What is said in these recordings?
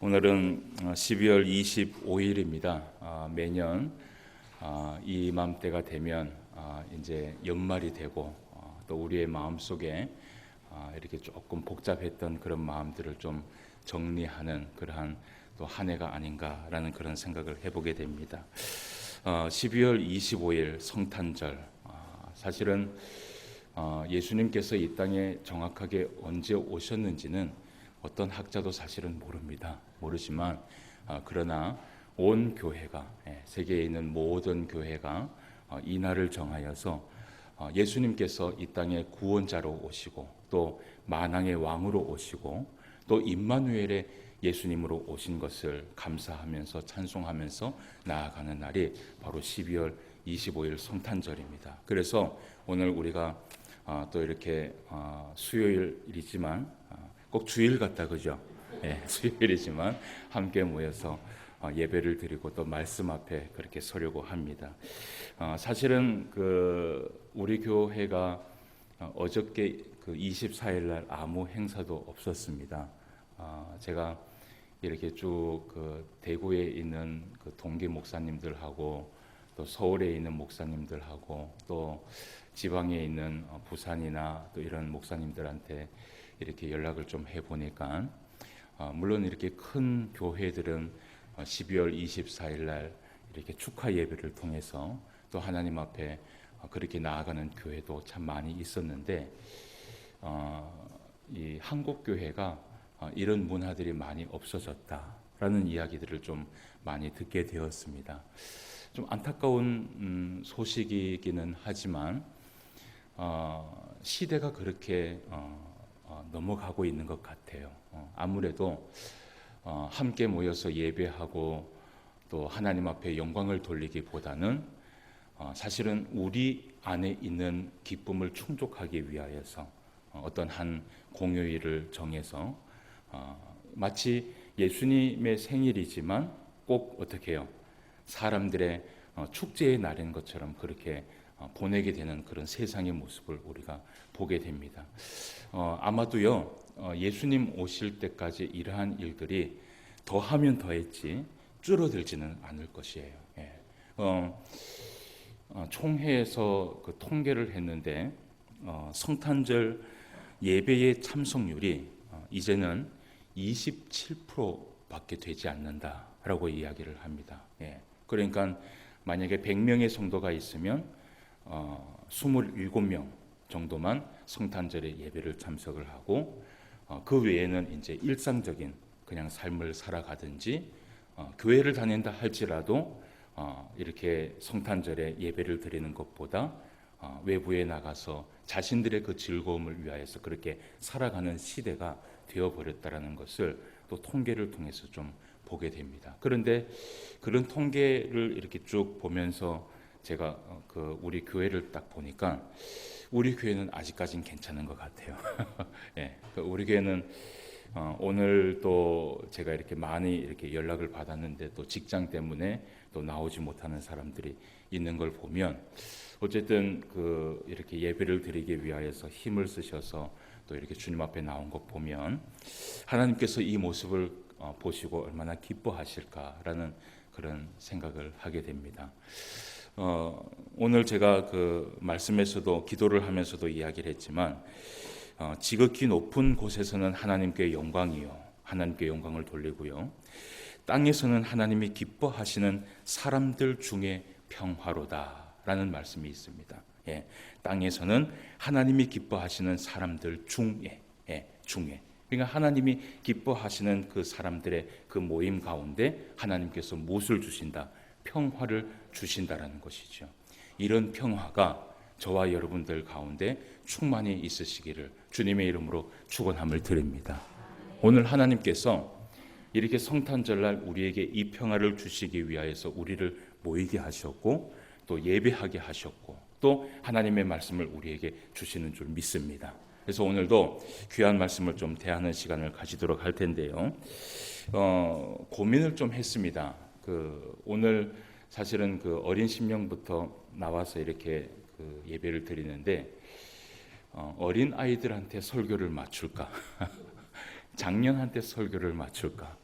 오늘은 12월 25일입니다. 매년 이맘때가 되면 이제 연말이 되고 또 우리의 마음속에 이렇게 조금 복잡했던 그런 마음들을 좀 정리하는 그러한 또 한 해가 아닌가라는 그런 생각을 해보게 됩니다. 12월 25일 성탄절, 사실은 예수님께서 이 땅에 정확하게 언제 오셨는지는 어떤 학자도 사실은 모르지만 그러나 온 교회가, 세계에 있는 모든 교회가 이 날을 정하여서 예수님께서 이 땅에 구원자로 오시고 또 만왕의 왕으로 오시고 또 임마누엘의 예수님으로 오신 것을 감사하면서 찬송하면서 나아가는 날이 바로 12월 25일 성탄절입니다. 그래서 오늘 우리가 또 이렇게 수요일이지만 꼭 주일 같다, 그죠? 수요일이지만 함께 모여서 예배를 드리고 또 말씀 앞에 그렇게 서려고 합니다. 사실은 우리 교회가 어저께 24일 날 아무 행사도 없었습니다. 제가 이렇게 쭉 대구에 있는 동기 목사님들하고 또 서울에 있는 목사님들하고 또 지방에 있는 부산이나 또 이런 목사님들한테 이렇게 연락을 좀 해보니까 물론 이렇게 큰 교회들은 12월 24일 날 이렇게 축하 예배를 통해서 또 하나님 앞에 그렇게 나아가는 교회도 참 많이 있었는데 이 한국 교회가 이런 문화들이 많이 없어졌다라는 이야기들을 좀 많이 듣게 되었습니다. 좀 안타까운 소식이기는 하지만 시대가 그렇게 넘어가고 있는 것 같아요. 아무래도 함께 모여서 예배하고 또 하나님 앞에 영광을 돌리기보다는 사실은 우리 안에 있는 기쁨을 충족하기 위하여서 어떤 한 공휴일을 정해서 마치 예수님의 생일이지만 꼭 어떻게 해요? 사람들의 축제의 날인 것처럼 그렇게 보내게 되는 그런 세상의 모습을 우리가 보게 됩니다. 아마도요, 예수님 오실 때까지 이러한 일들이 더하면 더했지 줄어들지는 않을 것이에요. 총회에서 통계를 했는데 성탄절 예배의 참석률이 이제는 27%밖에 되지 않는다라고 이야기를 합니다. 그러니까 만약에 100명의 성도가 있으면 27명 정도만 성탄절에 예배를 참석을 하고 그 외에는 이제 일상적인 그냥 삶을 살아가든지 교회를 다닌다 할지라도 이렇게 성탄절에 예배를 드리는 것보다 외부에 나가서 자신들의 그 즐거움을 위하여서 그렇게 살아가는 시대가 되어버렸다라는 것을 또 통계를 통해서 좀 보게 됩니다. 그런데 그런 통계를 이렇게 쭉 보면서 제가 우리 교회를 딱 보니까 우리 교회는 아직까지는 괜찮은 것 같아요. 우리 교회는 오늘 또 제가 이렇게 많이 이렇게 연락을 받았는데 또 직장 때문에 또 나오지 못하는 사람들이 있는 걸 보면 어쨌든 이렇게 예배를 드리기 위하여서 힘을 쓰셔서 또 이렇게 주님 앞에 나온 것 보면 하나님께서 이 모습을 보시고 얼마나 기뻐하실까라는 그런 생각을 하게 됩니다. 오늘 제가 말씀에서도 기도를 하면서도 이야기를 했지만 지극히 높은 곳에서는 하나님께 영광이요, 하나님께 영광을 돌리고요, 땅에서는 하나님이 기뻐하시는 사람들 중에 평화로다라는 말씀이 있습니다. 땅에서는 하나님이 기뻐하시는 사람들 중에, 그러니까 하나님이 기뻐하시는 그 사람들의 그 모임 가운데 하나님께서 무엇을 주신다? 평화를 주신다라는 것이죠. 이런 평화가 저와 여러분들 가운데 충만히 있으시기를 주님의 이름으로 축원함을 드립니다. 오늘 하나님께서 이렇게 성탄절날 우리에게 이 평화를 주시기 위하여서 우리를 모이게 하셨고 또 예배하게 하셨고 또 하나님의 말씀을 우리에게 주시는 줄 믿습니다. 그래서 오늘도 귀한 말씀을 좀 대하는 시간을 가지도록 할 텐데요. 고민을 좀 했습니다. 오늘 사실은 어린 신명부터 나와서 이렇게 예배를 드리는데 어린 아이들한테 설교를 맞출까? 장년한테 설교를 맞출까?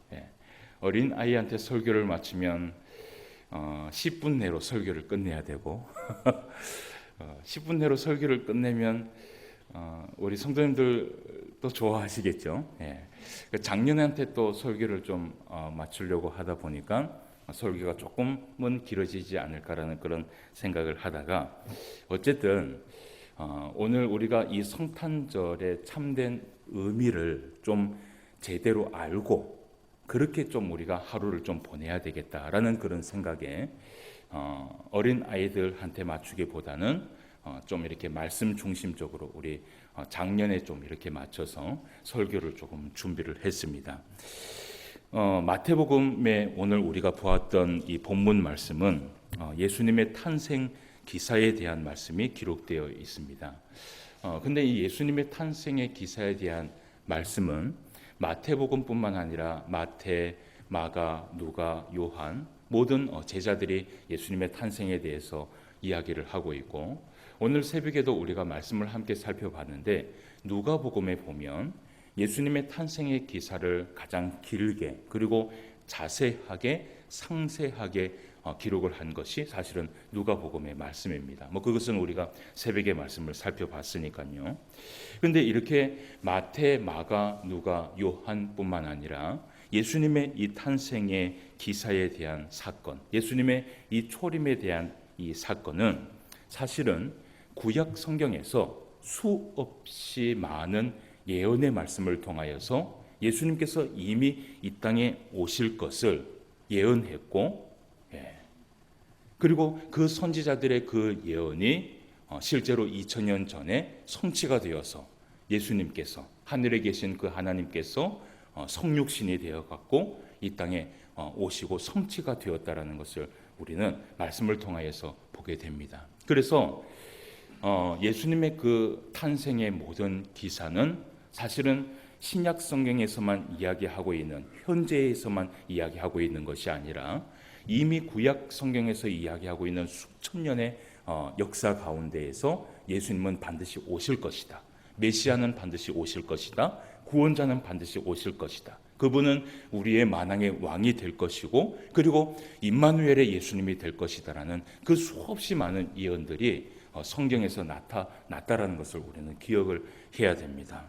어린 아이한테 설교를 마치면 10분 내로 설교를 끝내야 되고 10분 내로 설교를 끝내면 우리 성도님들도 좋아하시겠죠. 예. 작년한테 또 설교를 좀 맞추려고 하다 보니까 설교가 조금은 길어지지 않을까라는 그런 생각을 하다가 어쨌든 오늘 우리가 이 성탄절의 참된 의미를 좀 제대로 알고 그렇게 좀 우리가 하루를 좀 보내야 되겠다라는 그런 생각에 어린 아이들한테 맞추기보다는 좀 이렇게 말씀 중심적으로 우리 작년에 좀 이렇게 맞춰서 설교를 조금 준비를 했습니다. 마태복음에 오늘 우리가 보았던 이 본문 말씀은 예수님의 탄생 기사에 대한 말씀이 기록되어 있습니다. 근데 이 예수님의 탄생의 기사에 대한 말씀은 마태복음뿐만 아니라 마태, 마가, 누가, 요한 모든 제자들이 예수님의 탄생에 대해서 이야기를 하고 있고 오늘 새벽에도 우리가 말씀을 함께 살펴봤는데 누가복음에 보면 예수님의 탄생의 기사를 가장 길게 그리고 자세하게 상세하게 기록을 한 것이 사실은 누가복음의 말씀입니다. 그것은 우리가 새벽의 말씀을 살펴봤으니까요. 그런데 이렇게 마태, 마가, 누가, 요한뿐만 아니라 예수님의 이 탄생의 기사에 대한 사건, 예수님의 이 초림에 대한 이 사건은 사실은 구약 성경에서 수없이 많은 예언의 말씀을 통하여서 예수님께서 이미 이 땅에 오실 것을 예언했고 그리고 그 선지자들의 그 예언이 실제로 2000년 전에 성취가 되어서 예수님께서 하늘에 계신 그 하나님께서 성육신이 되어 갖고 이 땅에 오시고 성취가 되었다라는 것을 우리는 말씀을 통하여서 보게 됩니다. 그래서 예수님의 그 탄생의 모든 기사는 사실은 신약 성경에서만 이야기하고 있는 현재에서만 이야기하고 있는 것이 아니라 이미 구약 성경에서 이야기하고 있는 수천 년의 역사 가운데에서 예수님은 반드시 오실 것이다. 메시아는 반드시 오실 것이다. 구원자는 반드시 오실 것이다. 그분은 우리의 만왕의 왕이 될 것이고 그리고 임마누엘의 예수님이 될 것이다라는 그 수없이 많은 예언들이 성경에서 나타났다라는 것을 우리는 기억을 해야 됩니다.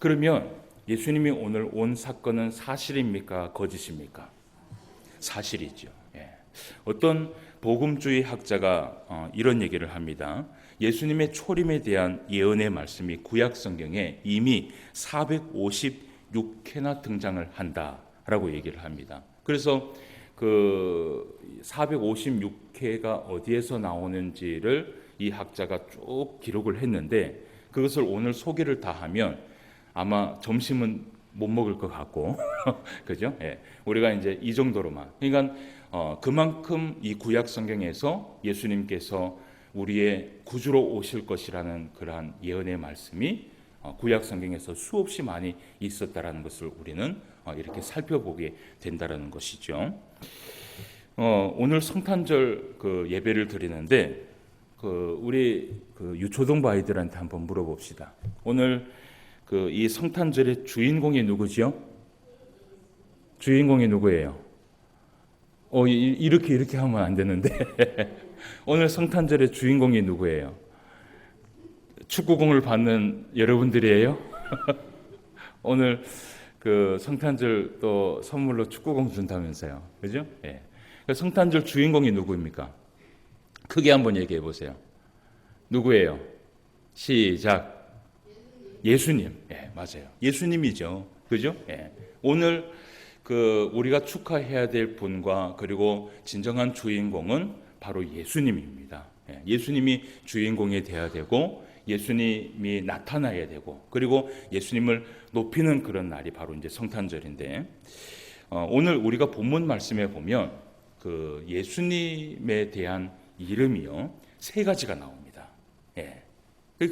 그러면 예수님이 오늘 온 사건은 사실입니까? 거짓입니까? 사실이죠. 어떤 복음주의 학자가 이런 얘기를 합니다. 예수님의 초림에 대한 예언의 말씀이 구약 성경에 이미 456회나 등장을 한다라고 얘기를 합니다. 그래서 그 456회가 어디에서 나오는지를 이 학자가 쭉 기록을 했는데 그것을 오늘 소개를 다 하면 아마 점심은 못 먹을 것 같고 그죠? 우리가 이제 이 정도로만 그러니까 그만큼 이 구약 성경에서 예수님께서 우리의 구주로 오실 것이라는 그러한 예언의 말씀이 구약 성경에서 수없이 많이 있었다라는 것을 우리는 이렇게 살펴보게 된다라는 것이죠. 오늘 성탄절 그 예배를 드리는데 우리 그 유초등부 아이들한테 한번 물어봅시다. 오늘 이 성탄절의 주인공이 누구죠? 주인공이 누구예요? 이렇게 하면 안 되는데 오늘 성탄절의 주인공이 누구예요? 축구공을 받는 여러분들이에요? 오늘 그 성탄절 또 선물로 축구공 준다면서요, 그죠? 성탄절 주인공이 누구입니까? 크게 한번 얘기해 보세요. 누구예요? 시작. 예수님. 맞아요. 예수님이죠. 그죠? 오늘 우리가 축하해야 될 분과 그리고 진정한 주인공은 바로 예수님입니다. 예수님이 주인공이 되어야 되고 예수님이 나타나야 되고 그리고 예수님을 높이는 그런 날이 바로 이제 성탄절인데 오늘 우리가 본문 말씀에 보면 그 예수님에 대한 이름이요 3가지가 나옵니다.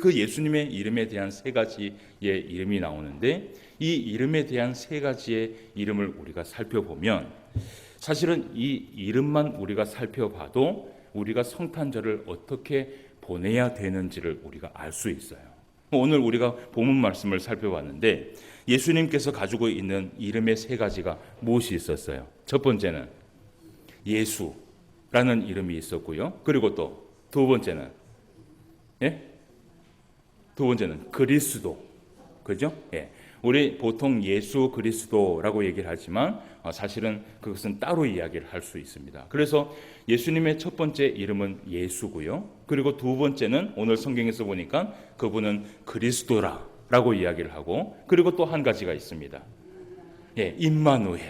그 예수님의 이름에 대한 3가지의 이름이 나오는데 이 이름에 대한 3가지의 이름을 우리가 살펴보면 사실은 이 이름만 우리가 살펴봐도 우리가 성탄절을 어떻게 보내야 되는지를 우리가 알 수 있어요. 오늘 우리가 본문 말씀을 살펴봤는데 예수님께서 가지고 있는 이름의 세 가지가 무엇이 있었어요? 첫 번째는 예수라는 이름이 있었고요. 그리고 또 두 번째는 두 번째는 그리스도. 그죠? 우리 보통 예수 그리스도라고 얘기를 하지만 사실은 그것은 따로 이야기를 할 수 있습니다. 그래서 예수님의 첫 번째 이름은 예수고요. 그리고 두 번째는 오늘 성경에서 보니까 그분은 그리스도라고 이야기를 하고, 그리고 또 한 가지가 있습니다. 임마누엘.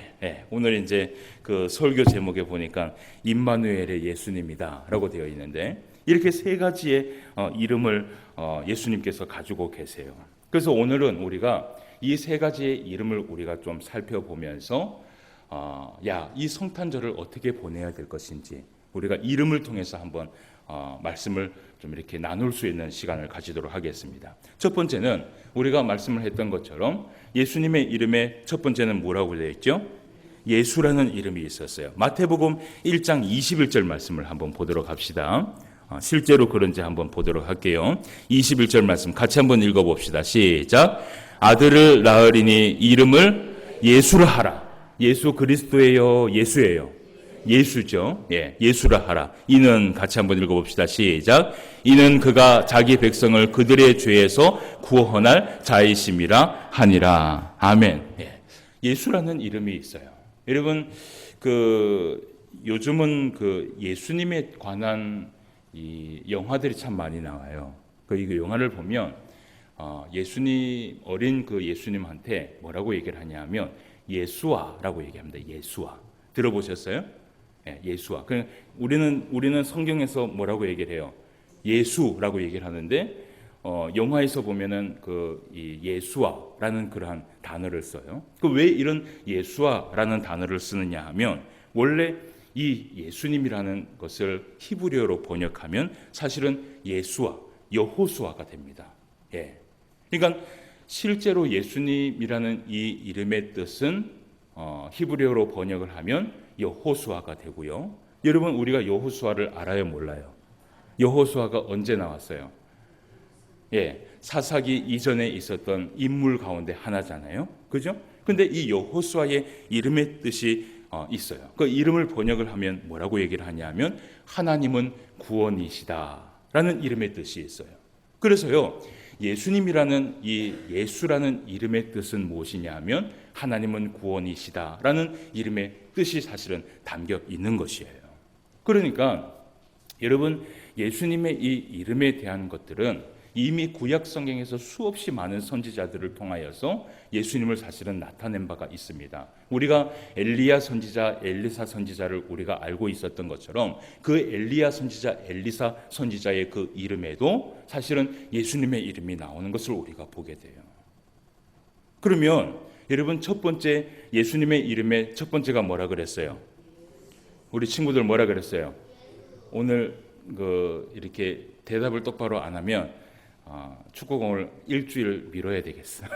오늘 이제 그 설교 제목에 보니까 임마누엘의 예수님이다라고 되어 있는데, 이렇게 세 가지의 이름을 예수님께서 가지고 계세요. 그래서 오늘은 우리가 이 세 가지의 이름을 우리가 좀 살펴보면서 이 성탄절을 어떻게 보내야 될 것인지 우리가 이름을 통해서 한번 말씀을 좀 이렇게 나눌 수 있는 시간을 가지도록 하겠습니다. 첫 번째는 우리가 말씀을 했던 것처럼 예수님의 이름의 첫 번째는 뭐라고 되어 있죠? 예수라는 이름이 있었어요. 마태복음 1장 21절 말씀을 한번 보도록 합시다. 실제로 그런지 한번 보도록 할게요. 21절 말씀 같이 한번 읽어봅시다. 시작. 아들을 낳으리니 이름을 예수라 하라. 예수 그리스도예요? 예수예요? 예수죠. 예수라 하라. 이는 같이 한번 읽어봅시다. 시작. 이는 그가 자기 백성을 그들의 죄에서 구원할 자이심이라 하니라. 아멘. 예수라는 이름이 있어요. 여러분, 요즘은 예수님에 관한 이 영화들이 참 많이 나와요. 이 영화를 보면 예수님, 어린 예수님한테 뭐라고 얘기를 하냐면 예수아라고 얘기합니다. 예수아. 들어보셨어요? 예수아. 우리는 성경에서 뭐라고 얘기를 해요? 예수라고 얘기를 하는데 영화에서 보면은 이 예수아라는 그러한 단어를 써요. 왜 이런 예수아라는 단어를 쓰느냐 하면, 원래 이 예수님이라는 것을 히브리어로 번역하면 사실은 예수아, 여호수아가 됩니다. 그러니까 실제로 예수님이라는 이 이름의 뜻은 히브리어로 번역을 하면 여호수아가 되고요. 여러분, 우리가 여호수아를 알아요, 몰라요? 여호수아가 언제 나왔어요? 사사기 이전에 있었던 인물 가운데 하나잖아요. 그죠? 근데 이 여호수아의 이름의 뜻이 있어요. 그 이름을 번역을 하면 뭐라고 얘기를 하냐면 하나님은 구원이시다라는 이름의 뜻이 있어요. 그래서요, 예수님이라는 이 예수라는 이름의 뜻은 무엇이냐 하면 하나님은 구원이시다라는 이름의 뜻이 사실은 담겨 있는 것이에요. 그러니까 여러분, 예수님의 이 이름에 대한 것들은 이미 구약 성경에서 수없이 많은 선지자들을 통하여서 예수님을 사실은 나타낸 바가 있습니다. 우리가 엘리야 선지자, 엘리사 선지자를 우리가 알고 있었던 것처럼 그 엘리야 선지자, 엘리사 선지자의 그 이름에도 사실은 예수님의 이름이 나오는 것을 우리가 보게 돼요. 그러면 여러분, 첫 번째 예수님의 이름의 첫 번째가 뭐라 그랬어요? 우리 친구들 뭐라 그랬어요? 오늘 이렇게 대답을 똑바로 안 하면 축구공을 일주일 미뤄야 되겠어.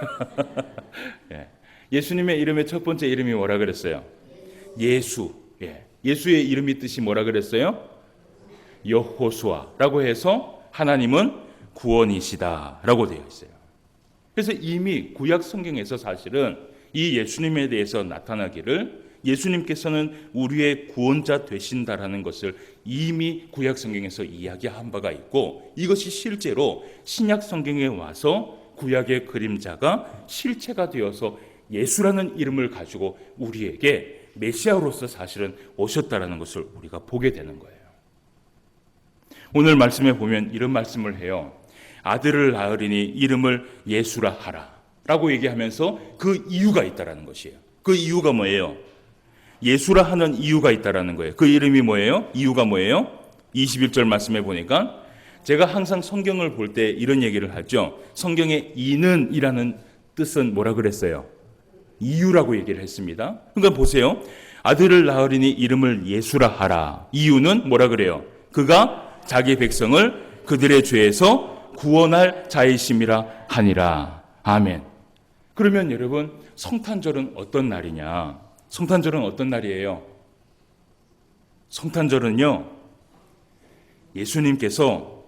예수님의 이름의 첫 번째 이름이 뭐라 그랬어요? 예수. 예수의 이름의 뜻이 뭐라 그랬어요? 여호수아라고 해서 하나님은 구원이시다라고 되어 있어요. 그래서 이미 구약 성경에서 사실은 이 예수님에 대해서 나타나기를 예수님께서는 우리의 구원자 되신다라는 것을 이미 구약 성경에서 이야기한 바가 있고, 이것이 실제로 신약 성경에 와서 구약의 그림자가 실체가 되어서 예수라는 이름을 가지고 우리에게 메시아로서 사실은 오셨다라는 것을 우리가 보게 되는 거예요. 오늘 말씀에 보면 이런 말씀을 해요. 아들을 낳으리니 이름을 예수라 하라 라고 얘기하면서 그 이유가 있다라는 것이에요. 그 이유가 뭐예요? 예수라 하는 이유가 있다라는 거예요. 그 이름이 뭐예요? 이유가 뭐예요? 21절 말씀에 보니까 제가 항상 성경을 볼 때 이런 얘기를 하죠. 성경에 이는 이라는 뜻은 뭐라 그랬어요? 이유라고 얘기를 했습니다. 그러니까 보세요. 아들을 낳으리니 이름을 예수라 하라. 이유는 뭐라 그래요? 그가 자기 백성을 그들의 죄에서 구원할 자이심이라 하니라. 아멘. 그러면 여러분, 성탄절은 어떤 날이냐? 성탄절은 어떤 날이에요? 성탄절은요, 예수님께서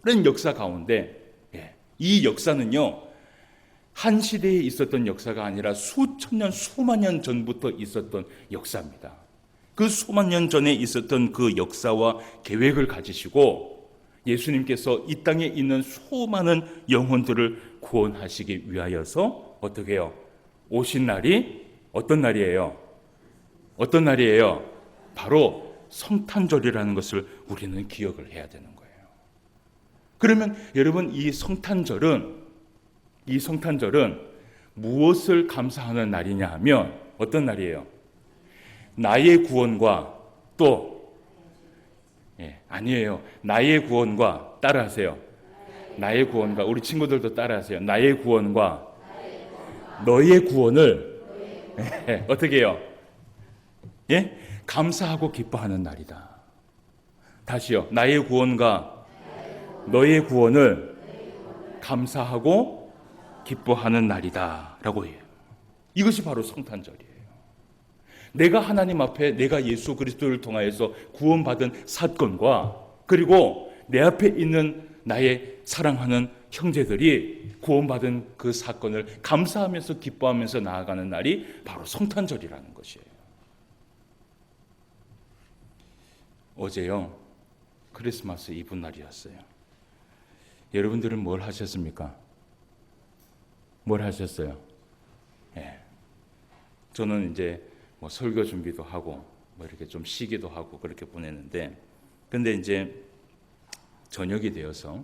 오랜 역사 가운데 이 역사는요, 한 시대에 있었던 역사가 아니라 수천 년, 수만 년 전부터 있었던 역사입니다. 그 수만 년 전에 있었던 그 역사와 계획을 가지시고 예수님께서 이 땅에 있는 수많은 영혼들을 구원하시기 위하여서 어떻게 해요? 오신 날이 어떤 날이에요? 어떤 날이에요? 바로 성탄절이라는 것을 우리는 기억을 해야 되는 거예요. 그러면 여러분, 이 성탄절은 무엇을 감사하는 날이냐 하면 어떤 날이에요? 나의 구원과 또 아니에요. 나의 구원과 따라하세요. 나의 구원과, 우리 친구들도 따라하세요. 나의 구원과 너의 구원을 어떻게 해요? 예? 감사하고 기뻐하는 날이다. 다시요. 나의 구원과 너의 구원을 감사하고 기뻐하는 날이다 라고 해요. 이것이 바로 성탄절이에요. 내가 하나님 앞에 내가 예수 그리스도를 통하여서 구원받은 사건과 그리고 내 앞에 있는 나의 사랑하는 형제들이 구원받은 그 사건을 감사하면서 기뻐하면서 나아가는 날이 바로 성탄절이라는 것이에요. 어제요, 크리스마스 이브 날이었어요. 여러분들은 뭘 하셨습니까? 뭘 하셨어요? 저는 이제 뭐 설교 준비도 하고 뭐 이렇게 좀 쉬기도 하고 그렇게 보냈는데, 근데 이제 저녁이 되어서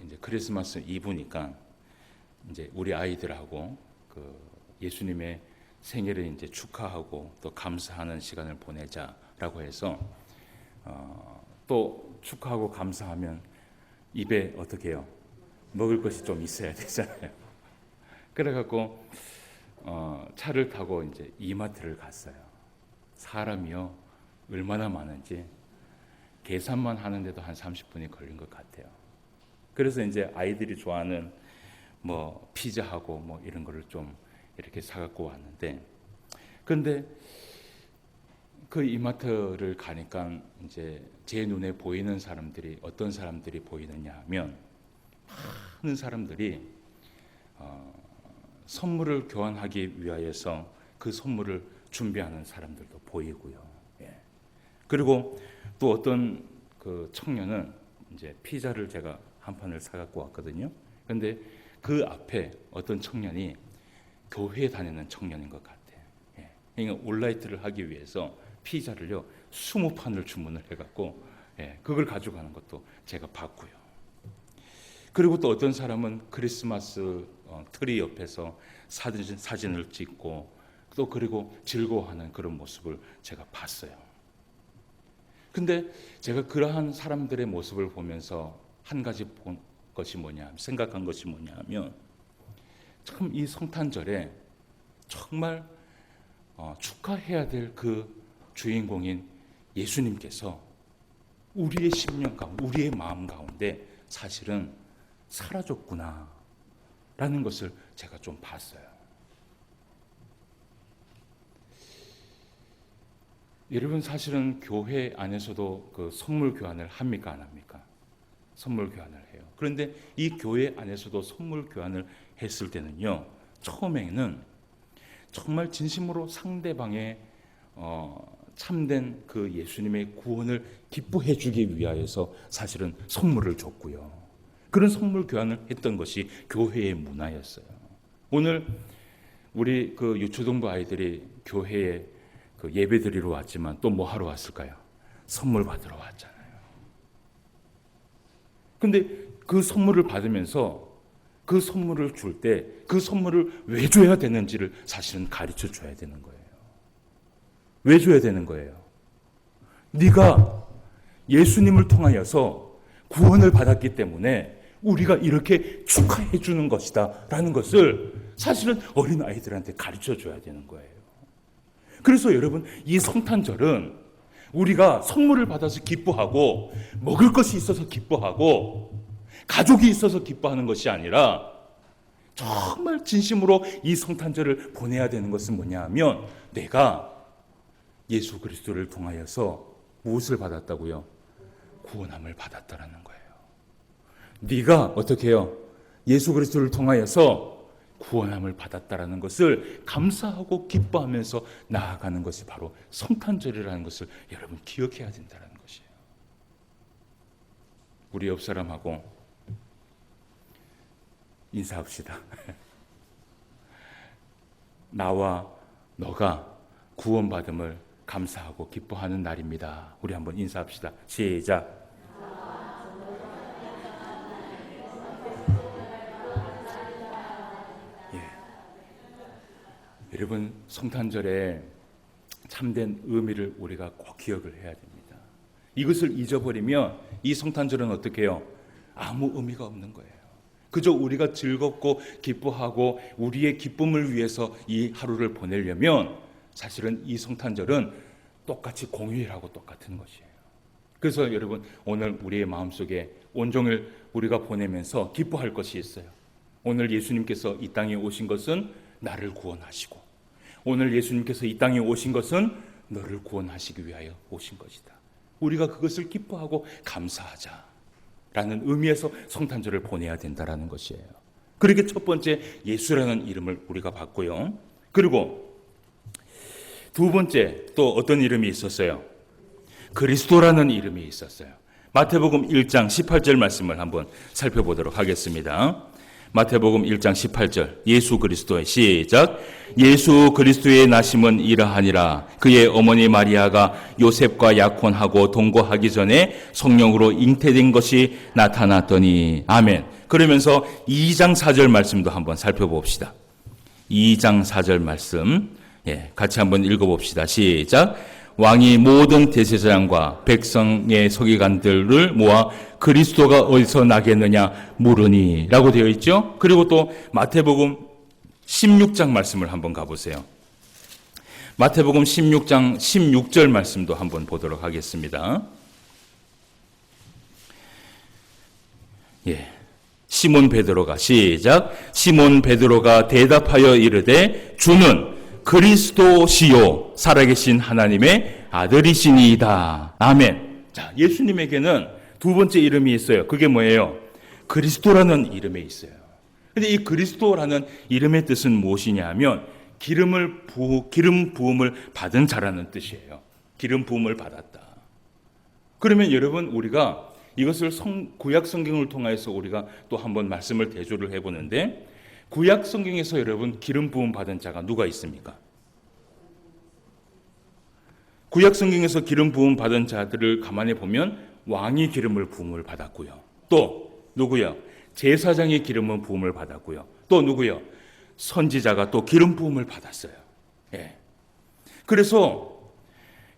이제 크리스마스 이브니까 이제 우리 아이들하고 예수님의 생일을 이제 축하하고 또 감사하는 시간을 보내자라고 해서 또 축하하고 감사하면 입에 어떻게 해요? 먹을 것이 좀 있어야 되잖아요. 그래갖고 차를 타고 이제 이마트를 갔어요. 사람이요 얼마나 많은지 계산만 하는데도 한 30분이 걸린 것 같아요. 그래서 이제 아이들이 좋아하는 뭐 피자하고 뭐 이런 거를 좀 이렇게 사갖고 왔는데, 근데 그 이마트를 가니까 이제 제 눈에 보이는 사람들이 어떤 사람들이 보이느냐 하면 많은 사람들이 선물을 교환하기 위하여서 그 선물을 준비하는 사람들도 보이고요. 그리고 또 어떤 그 청년은 이제 피자를 제가 한 판을 사갖고 왔거든요. 그런데 그 앞에 어떤 청년이 교회에 다니는 청년인 것 같아요. 그러니까 온라이트를 하기 위해서 피자를요 20판을 주문을 해갖고 그걸 가져가는 것도 제가 봤고요. 그리고 또 어떤 사람은 크리스마스 트리 옆에서 사진을 찍고 또 그리고 즐거워하는 그런 모습을 제가 봤어요. 근데 제가 그러한 사람들의 모습을 보면서 한 가지 생각한 것이 뭐냐 하면, 참 이 성탄절에 정말 축하해야 될 그 주인공인 예수님께서 우리의 심령 가운데, 우리의 마음 가운데 사실은 사라졌구나 라는 것을 제가 좀 봤어요. 여러분, 사실은 교회 안에서도 그 선물 교환을 합니까, 안 합니까? 선물 교환을 해요. 그런데 이 교회 안에서도 선물 교환을 했을 때는요, 처음에는 정말 진심으로 상대방의 참된 그 예수님의 구원을 기뻐해 주기 위하여서 사실은 선물을 줬고요. 그런 선물 교환을 했던 것이 교회의 문화였어요. 오늘 우리 그 유초동부 아이들이 교회에 그 예배 드리러 왔지만 또 뭐 하러 왔을까요? 선물 받으러 왔잖아요. 근데 그 선물을 받으면서 그 선물을 줄 때 그 선물을 왜 줘야 되는지를 사실은 가르쳐 줘야 되는 거예요. 왜 줘야 되는 거예요? 네가 예수님을 통하여서 구원을 받았기 때문에 우리가 이렇게 축하해 주는 것이다 라는 것을 사실은 어린아이들한테 가르쳐 줘야 되는 거예요. 그래서 여러분, 이 성탄절은 우리가 선물을 받아서 기뻐하고 먹을 것이 있어서 기뻐하고 가족이 있어서 기뻐하는 것이 아니라 정말 진심으로 이 성탄절을 보내야 되는 것은 뭐냐 하면, 내가 예수 그리스도를 통하여서 무엇을 받았다고요? 구원함을 받았다라는 거예요. 네가 어떻게 해요? 예수 그리스도를 통하여서 구원함을 받았다라는 것을 감사하고 기뻐하면서 나아가는 것이 바로 성탄절이라는 것을 여러분 기억해야 된다는 것이에요. 우리 옆 사람하고 인사합시다. 나와 너가 구원받음을 감사하고 기뻐하는 날입니다. 우리 한번 인사합시다. 시작. 여러분, 성탄절에 참된 의미를 우리가 꼭 기억을 해야 됩니다. 이것을 잊어버리면 이 성탄절은 어떻게 해요? 아무 의미가 없는 거예요. 그저 우리가 즐겁고 기뻐하고 우리의 기쁨을 위해서 이 하루를 보내려면 사실은 이 성탄절은 똑같이 공휴일하고 똑같은 것이에요. 그래서 여러분, 오늘 우리의 마음속에 온종일 우리가 보내면서 기뻐할 것이 있어요. 오늘 예수님께서 이 땅에 오신 것은 나를 구원하시고, 오늘 예수님께서 이 땅에 오신 것은 너를 구원하시기 위하여 오신 것이다. 우리가 그것을 기뻐하고 감사하자라는 의미에서 성탄절을 보내야 된다라는 것이에요. 그렇게 첫 번째 예수라는 이름을 우리가 받고요. 그리고 두 번째 또 어떤 이름이 있었어요? 그리스도라는 이름이 있었어요. 마태복음 1장 18절 말씀을 한번 살펴보도록 하겠습니다. 마태복음 1장 18절 예수 그리스도의 시작. 예수 그리스도의 나심은 이러하니라. 그의 어머니 마리아가 요셉과 약혼하고 동거하기 전에 성령으로 잉태된 것이 나타났더니. 아멘. 그러면서 2장 4절 말씀도 한번 살펴봅시다. 2장 4절 말씀 같이 한번 읽어봅시다. 시작. 왕이 모든 대제사장과 백성의 서기관들을 모아 그리스도가 어디서 나겠느냐 물으니 라고 되어 있죠. 그리고 또 마태복음 16장 말씀을 한번 가보세요. 마태복음 16장 16절 말씀도 한번 보도록 하겠습니다. 시몬 베드로가 시작. 시몬 베드로가 대답하여 이르되 주는 그리스도시요 살아계신 하나님의 아들이시니이다. 아멘. 자, 예수님에게는 두 번째 이름이 있어요. 그게 뭐예요? 그리스도라는 이름이 있어요. 근데 이 그리스도라는 이름의 뜻은 무엇이냐 하면 기름 부음을 받은 자라는 뜻이에요. 기름 부음을 받았다. 그러면 여러분, 우리가 이것을 구약 성경을 통해서 우리가 또 한번 말씀을 대조를 해보는데, 구약 성경에서 여러분 기름 부음 받은 자가 누가 있습니까? 구약 성경에서 기름 부음 받은 자들을 가만히 보면 왕이 기름을 부음을 받았고요. 또 누구요? 제사장이 기름 부음을 받았고요. 또 누구요? 선지자가 또 기름 부음을 받았어요. 그래서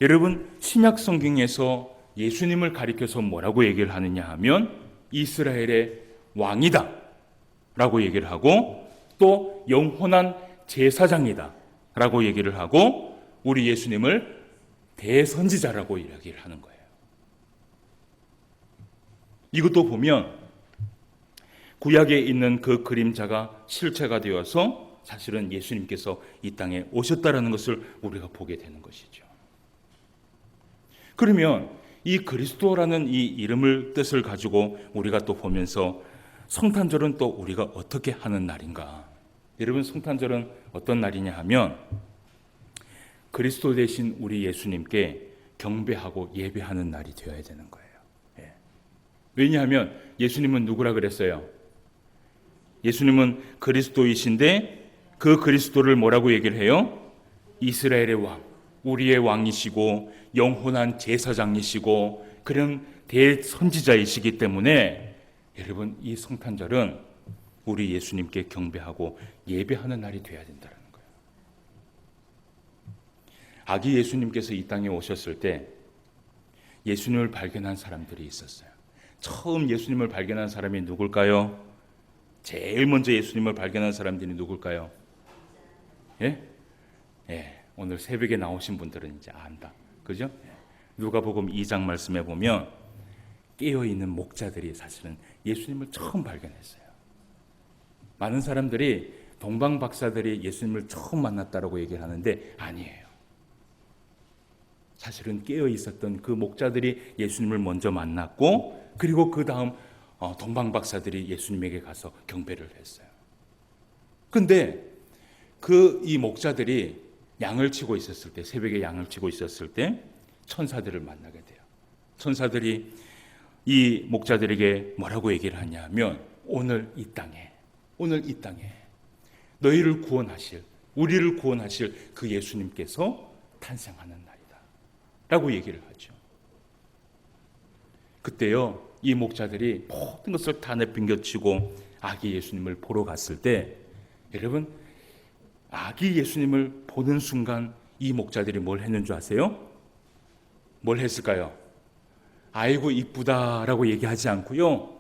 여러분, 신약 성경에서 예수님을 가리켜서 뭐라고 얘기를 하느냐 하면 이스라엘의 왕이다 라고 얘기를 하고, 또 영원한 제사장이다 라고 얘기를 하고, 우리 예수님을 대선지자라고 이야기를 하는 거예요. 이것도 보면 구약에 있는 그 그림자가 실체가 되어서 사실은 예수님께서 이 땅에 오셨다라는 것을 우리가 보게 되는 것이죠. 그러면 이 그리스도라는 이 이름을 뜻을 가지고 우리가 또 보면서 성탄절은 또 우리가 어떻게 하는 날인가? 여러분, 성탄절은 어떤 날이냐 하면 그리스도 대신 우리 예수님께 경배하고 예배하는 날이 되어야 되는 거예요. 왜냐하면 예수님은 누구라 그랬어요? 예수님은 그리스도이신데 그 그리스도를 뭐라고 얘기를 해요? 이스라엘의 왕, 우리의 왕이시고 영원한 제사장이시고 그런 대선지자이시기 때문에 여러분, 이 성탄절은 우리 예수님께 경배하고 예배하는 날이 되어야 된다는 거예요. 아기 예수님께서 이 땅에 오셨을 때 예수님을 발견한 사람들이 있었어요. 처음 예수님을 발견한 사람이 누굴까요? 제일 먼저 예수님을 발견한 사람들이 누굴까요? 오늘 새벽에 나오신 분들은 이제 안다. 그죠? 누가복음 2장 말씀에 보면 깨어있는 목자들이 사실은 예수님을 처음 발견했어요. 많은 사람들이 동방 박사들이 예수님을 처음 만났다라고 얘기를 하는데 아니에요. 사실은 깨어 있었던 그 목자들이 예수님을 먼저 만났고, 그리고 그 다음 동방 박사들이 예수님에게 가서 경배를 했어요. 근데 이 목자들이 양을 치고 있었을 때, 새벽에 양을 치고 있었을 때 천사들을 만나게 돼요. 천사들이 이 목자들에게 뭐라고 얘기를 하냐면, 오늘 이 땅에 너희를 구원하실, 우리를 구원하실 그 예수님께서 탄생하는 날이다 라고 얘기를 하죠. 그때요, 이 목자들이 모든 것을 다 내팽개치고 아기 예수님을 보러 갔을 때, 여러분, 아기 예수님을 보는 순간 이 목자들이 뭘 했는 줄 아세요? 뭘 했을까요? 아이고 이쁘다라고 얘기하지 않고요,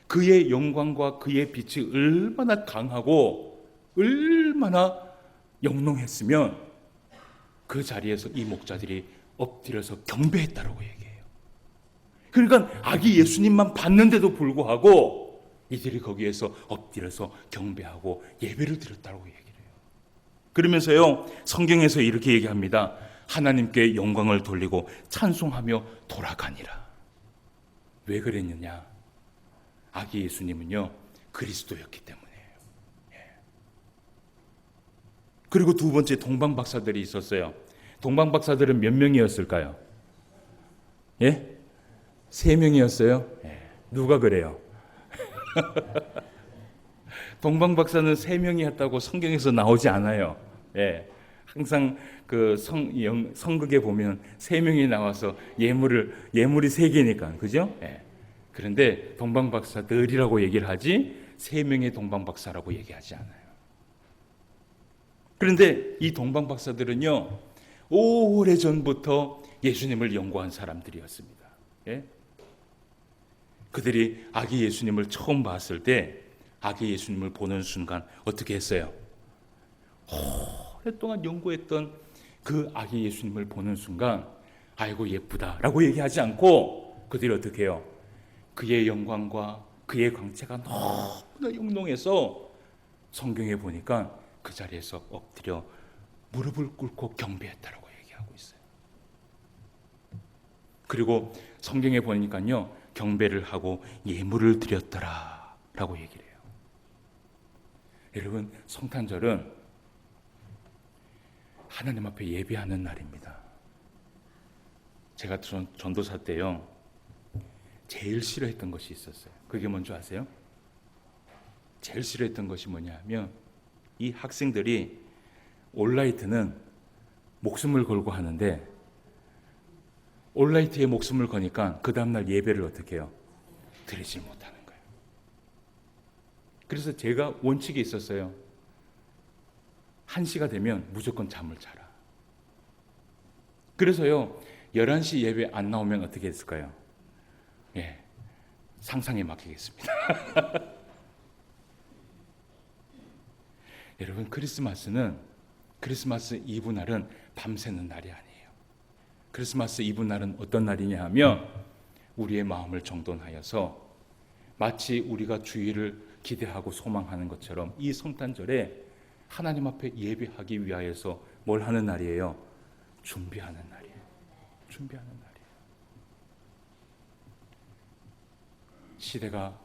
그의 영광과 그의 빛이 얼마나 강하고 얼마나 영롱했으면 그 자리에서 이 목자들이 엎드려서 경배했다라고 얘기해요. 그러니까 아기 예수님만 봤는데도 불구하고 이들이 거기에서 엎드려서 경배하고 예배를 드렸다고 얘기해요. 그러면서요, 성경에서 이렇게 얘기합니다. 하나님께 영광을 돌리고 찬송하며 돌아가니라. 왜 그랬느냐? 아기 예수님은요, 그리스도였기 때문이에요. 그리고 두 번째, 동방 박사들이 있었어요. 동방 박사들은 몇 명이었을까요? 예? 3명이었어요. 누가 그래요? 동방 박사는 3명이었다고 성경에서 나오지 않아요. 항상 그 성극에 보면 3명이 나와서 예물이 3개니까, 그죠? 그런데 동방 박사들이라고 얘기를 하지 3명의 동방 박사라고 얘기하지 않아요. 그런데 이 동방 박사들은요, 오래 전부터 예수님을 연구한 사람들이었습니다. 그들이 아기 예수님을 처음 봤을 때, 아기 예수님을 보는 순간 어떻게 했어요? 오랫동안 연구했던 그 아기 예수님을 보는 순간 아이고 예쁘다라고 얘기하지 않고 그들이 어떻게 해요? 그의 영광과 그의 광채가 너무나 영롱해서 성경에 보니까 그 자리에서 엎드려 무릎을 꿇고 경배했다라고 얘기하고 있어요. 그리고 성경에 보니까요, 경배를 하고 예물을 드렸더라라고 얘기를 해요. 여러분, 성탄절은 하나님 앞에 예배하는 날입니다. 제가 전도사 때요, 제일 싫어했던 것이 있었어요. 그게 뭔지 아세요? 제일 싫어했던 것이 뭐냐면, 이 학생들이 올라이트는 목숨을 걸고 하는데, 올라이트에 목숨을 거니까 그 다음날 예배를 어떻게 해요? 드리지 못하는 거예요. 그래서 제가 원칙이 있었어요. 1시가 되면 무조건 잠을 자라. 그래서요, 11시 예배 안 나오면 어떻게 했을까요? 상상에 맡기겠습니다. 여러분, 크리스마스 이브 날은 밤새는 날이 아니에요. 크리스마스 이브 날은 어떤 날이냐 하면, 우리의 마음을 정돈하여서 마치 우리가 주일을 기대하고 소망하는 것처럼 이 성탄절에 하나님 앞에 예배하기 위하여서 뭘 하는 날이에요? 준비하는 날이에요. 준비하는 날이에요. 시대가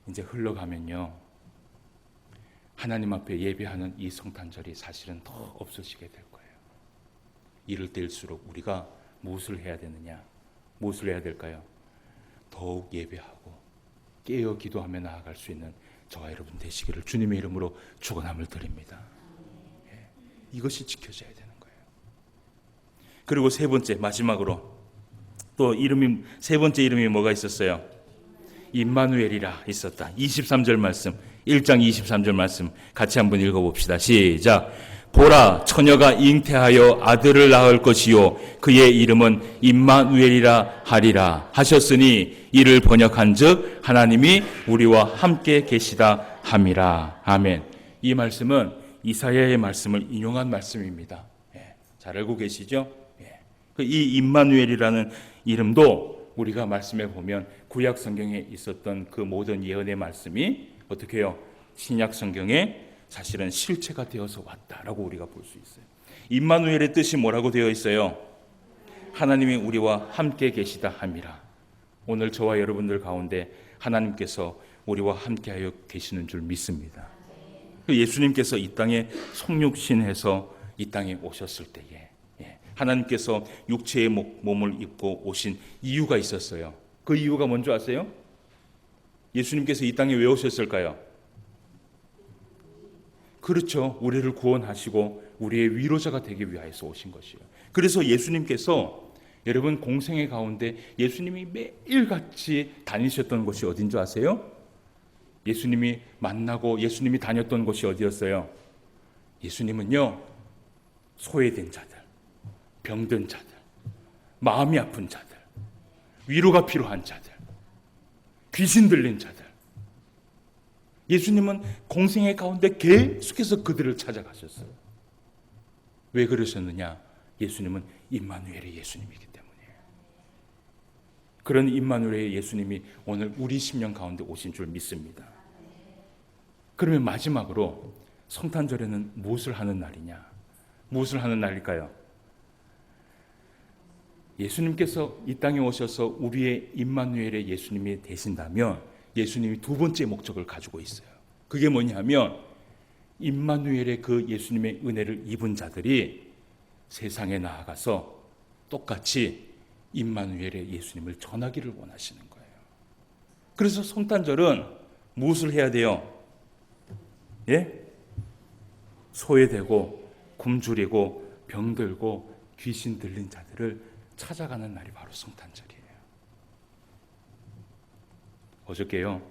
이제 흘러가면요, 하나님 앞에 예배하는 이 성탄절이 사실은 더 없어지게 될 거예요. 이럴 때일수록 우리가 무엇을 해야 되느냐? 무엇을 해야 될까요? 더욱 예배하고 깨어 기도하며 나아갈 수 있는 저와 여러분 되시기를 주님의 이름으로 축원함을 드립니다. 이것이 지켜져야 되는 거예요. 그리고 세 번째, 마지막으로 또 세 번째 이름이 뭐가 있었어요? 임마누엘이라 있었다. 23절 말씀, 1장 23절 말씀 같이 한번 읽어봅시다. 시작. 보라, 처녀가 잉태하여 아들을 낳을 것이요 그의 이름은 임마누엘이라 하리라 하셨으니, 이를 번역한즉 하나님이 우리와 함께 계시다 함이라. 아멘. 이 말씀은 이사야의 말씀을 인용한 말씀입니다. 잘 알고 계시죠? 이 임마누엘이라는 이름도 우리가 말씀해 보면 구약 성경에 있었던 그 모든 예언의 말씀이 어떻게 해요? 신약 성경에 사실은 실체가 되어서 왔다라고 우리가 볼 수 있어요. 임마누엘의 뜻이 뭐라고 되어 있어요? 하나님이 우리와 함께 계시다 함이라. 오늘 저와 여러분들 가운데 하나님께서 우리와 함께하여 계시는 줄 믿습니다. 예수님께서 이 땅에 성육신해서 이 땅에 오셨을 때에 하나님께서 육체의 몸을 입고 오신 이유가 있었어요. 그 이유가 뭔지 아세요? 예수님께서 이 땅에 왜 오셨을까요? 그렇죠. 우리를 구원하시고 우리의 위로자가 되기 위하여서 오신 것이에요. 그래서 예수님께서 여러분 공생의 가운데 예수님이 매일같이 다니셨던 곳이 어딘 줄 아세요? 예수님이 만나고 예수님이 다녔던 곳이 어디였어요? 예수님은요, 소외된 자들, 병든 자들, 마음이 아픈 자들, 위로가 필요한 자들, 귀신 들린 자들, 예수님은 공생의 가운데 계속해서 그들을 찾아가셨어요. 왜 그러셨느냐? 예수님은 임마누엘의 예수님이기 때문이에요. 그런 임마누엘의 예수님이 오늘 우리 심령 가운데 오신 줄 믿습니다. 그러면 마지막으로 성탄절에는 무엇을 하는 날이냐? 무엇을 하는 날일까요? 예수님께서 이 땅에 오셔서 우리의 임마누엘의 예수님이 되신다면 예수님이 두 번째 목적을 가지고 있어요. 그게 뭐냐면 임마누엘의 그 예수님의 은혜를 입은 자들이 세상에 나아가서 똑같이 임마누엘의 예수님을 전하기를 원하시는 거예요. 그래서 성탄절은 무엇을 해야 돼요? 예? 소외되고 굶주리고 병들고 귀신 들린 자들을 찾아가는 날이 바로 성탄절이에요. 어저께요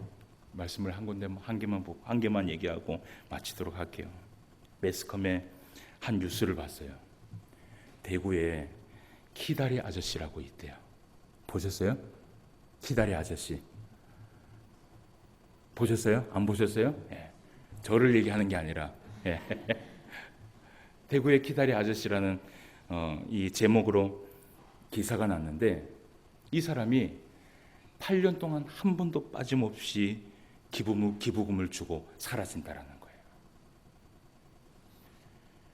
말씀을 한 개만 얘기하고 마치도록 할게요. 매스컴에 한 뉴스를 봤어요. 대구에 키다리 아저씨라고 있대요. 보셨어요? 키다리 아저씨 보셨어요? 안 보셨어요? 예. 저를 얘기하는 게 아니라 예. 대구의 키다리 아저씨라는 이 제목으로 기사가 났는데 이 사람이 8년 동안 한 번도 빠짐없이 기부금을 주고 사라진다라는 거예요.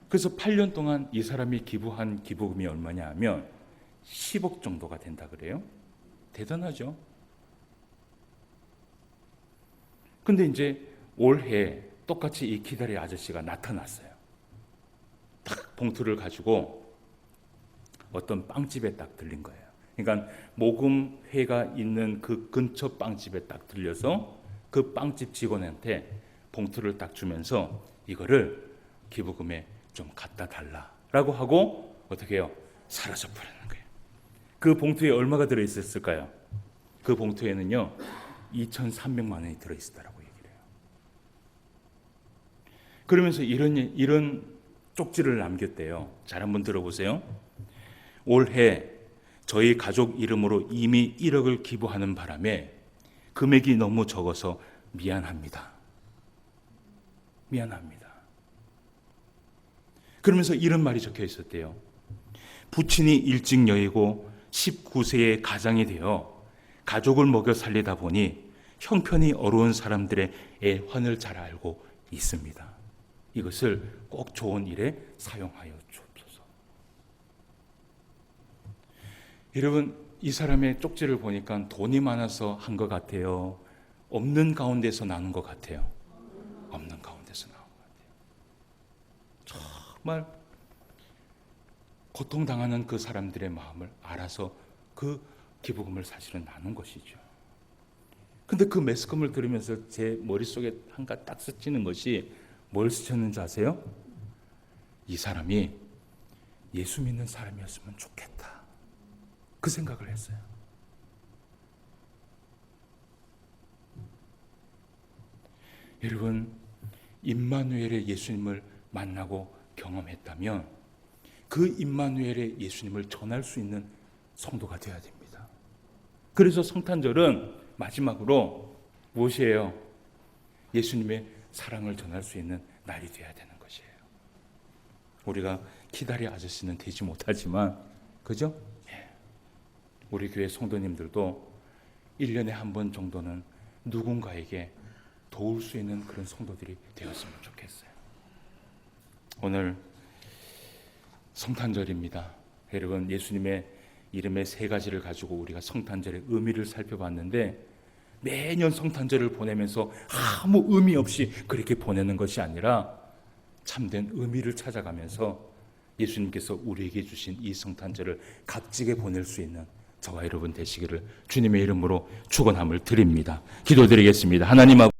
그래서 8년 동안 이 사람이 기부한 기부금이 얼마냐 하면 10억 정도가 된다 그래요. 대단하죠. 근데 이제 올해 똑같이 이 키다리 아저씨가 나타났어요. 딱 봉투를 가지고 어떤 빵집에 딱 들린 거예요. 그러니까 모금회가 있는 그 근처 빵집에 딱 들려서 그 빵집 직원한테 봉투를 딱 주면서 이거를 기부금에 좀 갖다 달라라고 하고 어떻게 해요? 사라져 버리는 거예요. 그 봉투에 얼마가 들어있었을까요? 그 봉투에는요 2,300만 원이 들어있었다라고 얘기를 해요. 그러면서 이런 쪽지를 남겼대요. 잘 한번 들어보세요. 올해 저희 가족 이름으로 이미 1억을 기부하는 바람에 금액이 너무 적어서 미안합니다. 미안합니다. 그러면서 이런 말이 적혀 있었대요. 부친이 일찍 여의고 19세의 가장이 되어 가족을 먹여 살리다 보니 형편이 어려운 사람들의 애환을 잘 알고 있습니다. 이것을 꼭 좋은 일에 사용하여 주옵소서. 여러분, 이 사람의 쪽지를 보니까 돈이 많아서 한 것 같아요? 없는 가운데서 나는 것 같아요? 없는 가운데서 나온 것 같아요. 정말 고통당하는 그 사람들의 마음을 알아서 그 기부금을 사실은 나눈 것이죠. 근데 그 매스컴을 들으면서 제 머릿속에 한가 딱 스치는 것이 뭘 스쳤는지 아세요? 이 사람이 예수 믿는 사람이었으면 좋겠다. 그 생각을 했어요. 여러분, 임마누엘의 예수님을 만나고 경험했다면 그 임마누엘의 예수님을 전할 수 있는 성도가 되어야 됩니다. 그래서 성탄절은 마지막으로 무엇이에요? 예수님의 사랑을 전할 수 있는 날이 되어야 되는 것이에요. 우리가 키다리 아저씨는 되지 못하지만 그죠? 우리 교회 성도님들도 1년에 한 번 정도는 누군가에게 도울 수 있는 그런 성도들이 되었으면 좋겠어요. 오늘 성탄절입니다. 여러분, 예수님의 이름의 세 가지를 가지고 우리가 성탄절의 의미를 살펴봤는데 매년 성탄절을 보내면서 아무 의미 없이 그렇게 보내는 것이 아니라 참된 의미를 찾아가면서 예수님께서 우리에게 주신 이 성탄절을 값지게 보낼 수 있는 저와 여러분 되시기를 주님의 이름으로 축원함을 드립니다. 기도드리겠습니다. 하나님 아버지,